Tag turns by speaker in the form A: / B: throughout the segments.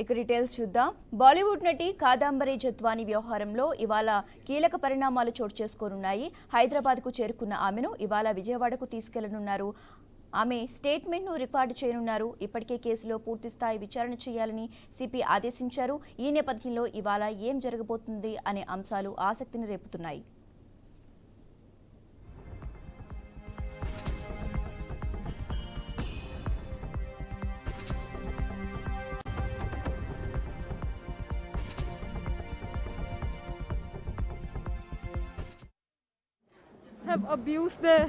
A: ఇక డీటెయిల్స్ చూద్దాం. బాలీవుడ్ నటి కాదంబరి జత్వానీ వ్యవహారంలో ఇవాళ కీలక పరిణామాలు చోటు చేసుకోనున్నాయి. హైదరాబాద్కు చేరుకున్న ఆమెను ఇవాళ విజయవాడకు తీసుకెళ్లనున్నారు. ఆమె స్టేట్మెంట్ను రికార్డు చేయనున్నారు. ఇప్పటికే కేసులో పూర్తిస్థాయి విచారణ చేయాలని సిపి ఆదేశించారు. ఈ నేపథ్యంలో ఇవాళ ఏం జరగబోతుంది అనే అంశాలు ఆసక్తిని రేపుతున్నాయి.
B: have abused their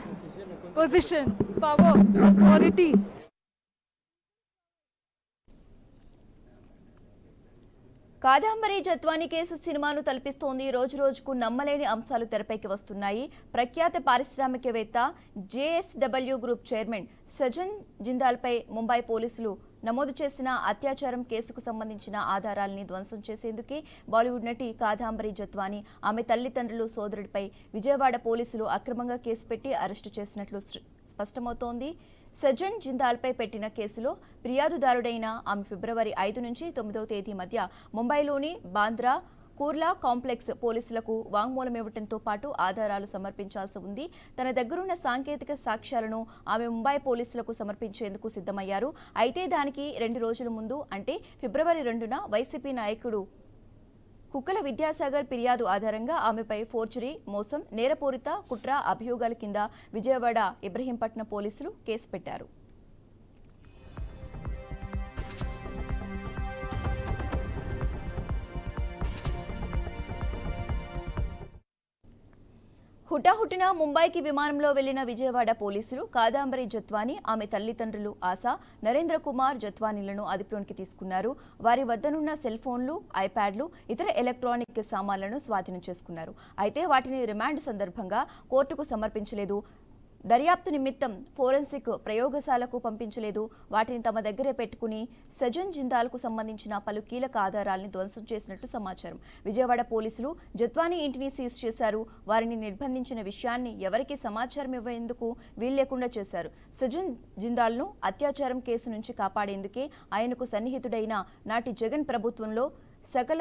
B: position, power, authority.
A: Kadambari Jethwani case సినిమాను తలపిస్తోంది. రోజు రోజుకు నమ్మలేని అంశాలు తెరపైకి వస్తున్నాయి. ప్రఖ్యాత పారిశ్రామికవేత్త జేఎస్డబ్ల్యూ గ్రూప్ చైర్మన్ సజన్ జిందాల్పై ముంబై పోలీసులు నమోదు చేసిన అత్యాచారం కేసుకు సంబంధించిన ఆధారాలని ధ్వంసం చేసేందుకే బాలీవుడ్ నటి కాదంబరి జత్వానీ ఆమె తల్లిదండ్రులు సోదరుడిపై విజయవాడ పోలీసులు అక్రమంగా కేసు పెట్టి అరెస్టు చేసినట్లు స్పష్టమవుతోంది. సజన్ జిందాల్పై పెట్టిన కేసులో ఫిర్యాదుదారుడైన ఆమె ఫిబ్రవరి 5 నుంచి 9వ తేదీ మధ్య ముంబైలోని బాంద్రా కుర్లా కాంప్లెక్స్ పోలీసులకు వాంగ్మూలం ఇవ్వడంతో పాటు ఆధారాలు సమర్పించాల్సి ఉంది. తన దగ్గరున్న సాంకేతిక సాక్ష్యాలను ఆమె ముంబై పోలీసులకు సమర్పించేందుకు సిద్ధమయ్యారు. అయితే దానికి 2 రోజుల ముందు అంటే ఫిబ్రవరి 2న వైసీపీ నాయకుడు కుక్కల విద్యాసాగర్ ఫిర్యాదు ఆధారంగా ఆమెపై ఫోర్జరీ, మోసం, నేరపూరిత కుట్ర అభియోగాల కింద విజయవాడ ఇబ్రహీంపట్నం పోలీసులు కేసు పెట్టారు. హుటాహుటిన ముంబైకి విమానంలో వెళ్లిన విజయవాడ పోలీసులు కాదంబరి జత్వానీ, ఆమె తల్లిదండ్రులు ఆశా, నరేంద్ర కుమార్ జత్వానీలను అదుపులోనికి తీసుకున్నారు. వారి వద్దనున్న సెల్ ఫోన్లు, ఐప్యాడ్లు, ఇతర ఎలక్ట్రానిక్ సామాన్లను స్వాధీనం చేసుకున్నారు. అయితే వాటిని రిమాండ్ సందర్భంగా కోర్టుకు సమర్పించలేదు. దర్యాప్తు నిమిత్తం ఫోరెన్సిక్ ప్రయోగశాలకు పంపించలేదు. వాటిని తమ దగ్గరే పెట్టుకుని సజన్ జిందాల్కు సంబంధించిన పలు కీలక ఆధారాలను ధ్వంసం చేసినట్లు సమాచారం. విజయవాడ పోలీసులు జత్వానీ ఇంటిని సీజ్ చేశారు. వారిని నిర్బంధించిన విషయాన్ని ఎవరికీ సమాచారం ఇవ్వేందుకు వీల్లేకుండా చేశారు. సజన్ జిందాల్ను అత్యాచారం కేసు నుంచి కాపాడేందుకే ఆయనకు సన్నిహితుడైన నాటి జగన్ ప్రభుత్వంలో సకల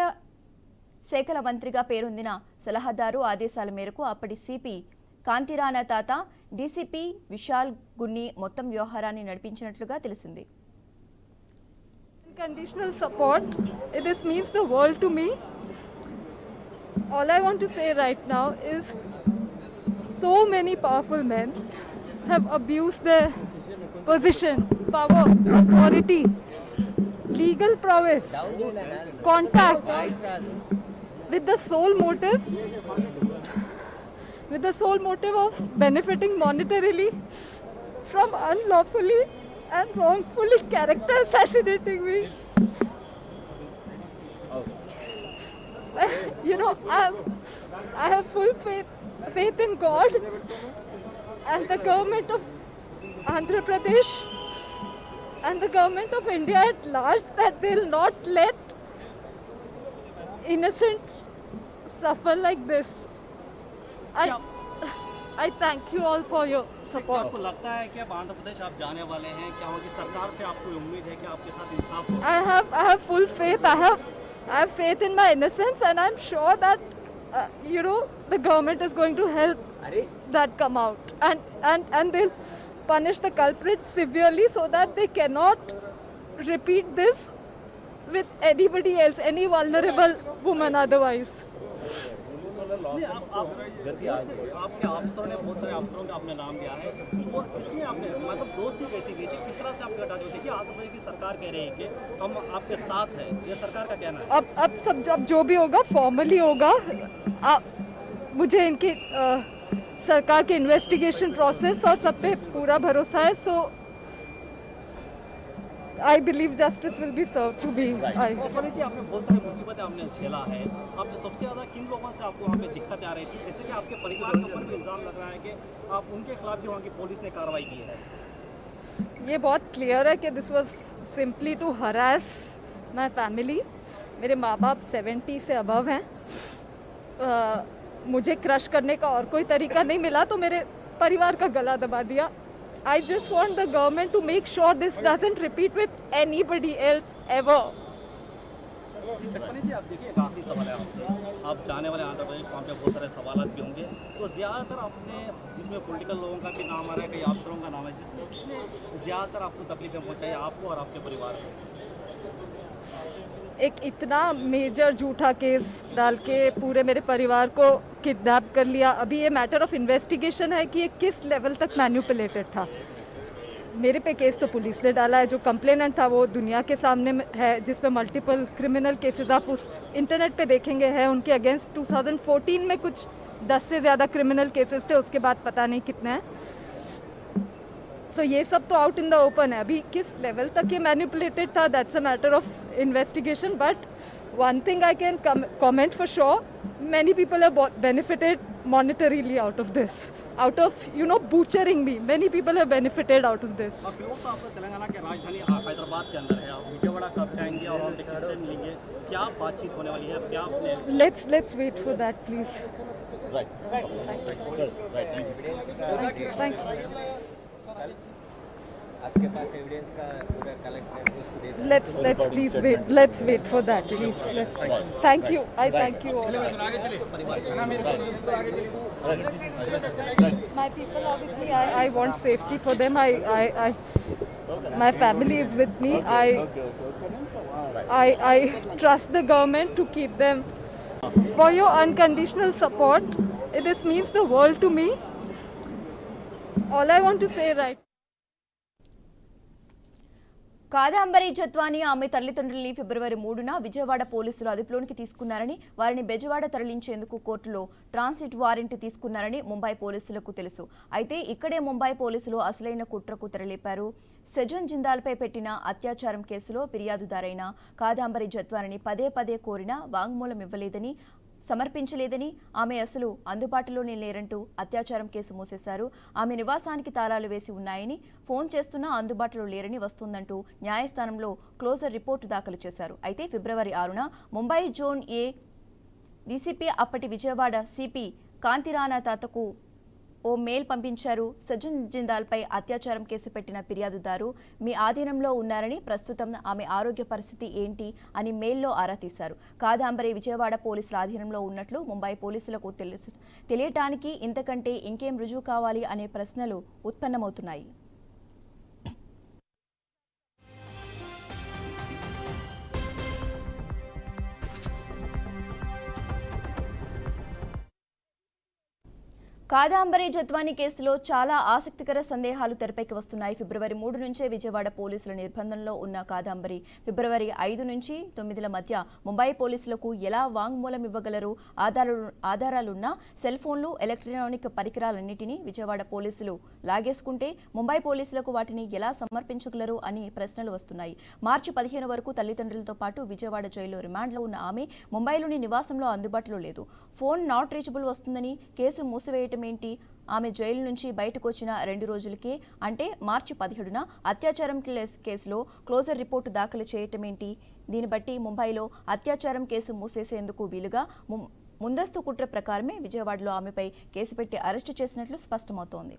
A: శాఖల మంత్రిగా పేరొందిన సలహాదారు ఆదేశాల మేరకు అప్పటి సిపి కాంతిరాణా తాత, డీసీపీ విశాల్ గున్ని మొత్తం వ్యవహారాన్ని నడిపించినట్లుగా తెలిసింది.
B: Unconditional support. This means the world to me. All I want to say right now is so many powerful men have abused their position, power, authority, legal prowess, contacts with the sole motive of benefiting monetarily from unlawfully and wrongfully character assassinating me. You know, I have full faith in God and the government of Andhra Pradesh and the government of India at large that they'll not let innocents suffer like this. I thank you all for your support.
C: आपको लगता है कि अब आंध्र प्रदेश आप जाने वाले हैं, क्या वहाँ की सरकार से आपको उम्मीद है कि आपके साथ इंसाफ हो?
B: I have full faith. I have faith in my innocence, and I'm sure that the government is going to help that come out, and they'll punish the culprits severely so that they cannot repeat this with anybody else, any vulnerable woman otherwise.
C: आपके अफसरों ने बहुत सारे अफसरों का आपने नाम लिया है, और इसमें आपने मतलब दोस्ती कैसी की थी, किस तरह से आपने हटा दी? देखिए आंध्र प्रदेश की सरकार कह रही है कि हम आपके साथ हैं, ये सरकार का कहना है।
B: अब सब जब जो भी होगा फॉर्मली होगा। मुझे इनकी सरकार के इन्वेस्टिगेशन प्रोसेस और सब पे पूरा भरोसा है, सो I believe justice will be served to be.
C: जी आपने बहुत सारी मुसीबतें आपने झेला है, आपने सबसे ज़्यादा किन लोगों से आपको वहाँ पे दिक्कतें आ रही थी? जैसे कि आपके परिवार के ऊपर भी इल्ज़ाम लग रहा है कि आप उनके खिलाफ भी वहाँ की पुलिस ने कार्रवाई की है।
B: ये बहुत क्लियर है कि this was simply to harass my family. मेरे माँ बाप 70 से अबव हैं. मुझे क्रश करने का और कोई तरीका नहीं मिला तो मेरे परिवार का गला दबा दिया. I just want the government to make sure this doesn't repeat with anybody else ever.
C: चटपनी जी, आप देखिए एक आखिरी सवाल है आपसे। आप जाने वाले आंध्र प्रदेश, वहाँ पे बहुत सारे सवाल भी होंगे, तो ज़्यादातर आपने जिसमें पॉलिटिकल लोगों का भी नाम आ रहा है, कई अफसरों का नाम है, जिसने ज़्यादातर आपको तकलीफें पहुँचाई, आपको और आपके परिवार को?
B: एक इतना मेजर झूठा केस डाल के पूरे मेरे परिवार को किडनैप कर लिया। अभी ये मैटर ऑफ इन्वेस्टिगेशन है कि ये किस लेवल तक मैन्युपुलेटेड था। मेरे पे केस तो पुलिस ने डाला है, जो कंप्लेनेंट था वो दुनिया के सामने है, जिसपे मल्टीपल क्रिमिनल केसेस आप उस इंटरनेट पे देखेंगे हैं उनके अगेंस्ट। 2014 में कुछ 10 से ज़्यादा क्रिमिनल केसेस थे, उसके बाद पता नहीं कितने हैं। सो ये सब तो आउट इन द ओपन है। अभी किस लेवल तक ये मैनिपुलेटेड था, that's a matter of investigation. But one thing I can comment for sure, many people have benefited monetarily out of this, out of butchering me. Many people have benefited out of this.
C: और फिलहाल तो आपका तेलंगाना के राजधानी हैदराबाद के अंदर है, आप विजयवाड़ा कब जाएंगे और हम किससे मिलेंगे, क्या बातचीत होने वाली है, क्या आपने?
B: Let's wait for that, please.
C: Right.
B: Thank you.
D: आपके पास एविडेंस का पूरा कलेक्ट है?
B: Let's please wait. Let's wait for that, please. Thank you. I thank you all. My people are with me. I want safety for them. My family is with me. I trust the government to keep them. For your unconditional support, this means the world to me. All I want to say right.
A: Kadambari Jethwani ఆమె తల్లిదండ్రుల్ని ఫిబ్రవరి 3న విజయవాడ పోలీసులు అదుపులోనికి తీసుకున్నారని, వారిని బెజవాడ తరలించేందుకు కోర్టులో transit warrant తీసుకున్నారని ముంబై పోలీసులకు తెలుసు. అయితే ఇక్కడే ముంబై పోలీసులు అసలైన కుట్రకు తెరలేపారు. సజన్ జిందాల్పై పెట్టిన అత్యాచారం కేసులో ఫిర్యాదుదారైన కాదాంబరి జత్వానిని పదే కోరినా వాంగ్మూలం ఇవ్వలేదని, సమర్పించలేదని, ఆమె అసలు అందుబాటులోనే లేరంటూ అత్యాచారం కేసు మూసేశారు. ఆమె నివాసానికి తాళాలు వేసి ఉన్నాయని, ఫోన్ చేస్తున్నా అందుబాటులో లేరని వస్తోందంటూ న్యాయస్థానంలో క్లోజర్ రిపోర్టు దాఖలు చేశారు. అయితే ఫిబ్రవరి 6న ముంబై జోన్ ఏ డీసీపీ అప్పటి విజయవాడ సిపి కాంతిరాణా తాతకు ఓ మెయిల్ పంపించారు. సజ్జన్ జిందాల్పై అత్యాచారం కేసు పెట్టిన ఫిర్యాదుదారు మీ ఆధీనంలో ఉన్నారని, ప్రస్తుతం ఆమె ఆరోగ్య పరిస్థితి ఏంటి అని మెయిల్లో ఆరా తీశారు. కాదాంబరి విజయవాడ పోలీసుల ఆధీనంలో ఉన్నట్లు ముంబై పోలీసులకు తెలియటానికి ఇంతకంటే ఇంకేం రుజువు కావాలి అనే ప్రశ్నలు ఉత్పన్నమవుతున్నాయి. కాదాంబరి జత్వాని కేసులో చాలా ఆసక్తికర సందేహాలు తెరపైకి వస్తున్నాయి. ఫిబ్రవరి 3 నుంచే విజయవాడ పోలీసుల నిర్బంధంలో ఉన్న కాదాంబరి ఫిబ్రవరి 5 నుంచి 9ల మధ్య ముంబై పోలీసులకు ఎలా వాంగ్మూలం ఇవ్వగలరు? ఆధారాలున్న సెల్ ఫోన్లు, ఎలక్ట్రానిక్ పరికరాలన్నింటినీ విజయవాడ పోలీసులు లాగేసుకుంటే ముంబై పోలీసులకు వాటిని ఎలా సమర్పించగలరు అని ప్రశ్నలు వస్తున్నాయి. మార్చి 15 వరకు తల్లిదండ్రులతో పాటు విజయవాడ జైల్లో రిమాండ్లో ఉన్న ఆమె ముంబైలోని నివాసంలో అందుబాటులో లేదు. ఫోన్ నాట్ రీచబుల్ వస్తుందని కేసు మూసివేయటం ఏంటి? ఆమె జైలు నుంచి బయటకు వచ్చిన 2 రోజులకే, అంటే మార్చి 17న అత్యాచారం కేసులో క్లోజర్ రిపోర్టు దాఖలు చేయటమేంటి? దీన్ని బట్టి ముంబైలో అత్యాచారం కేసు మూసేసేందుకు వీలుగా ముందస్తు కుట్ర ప్రకారమే విజయవాడలో ఆమెపై కేసు పెట్టి అరెస్టు చేసినట్లు స్పష్టమవుతోంది.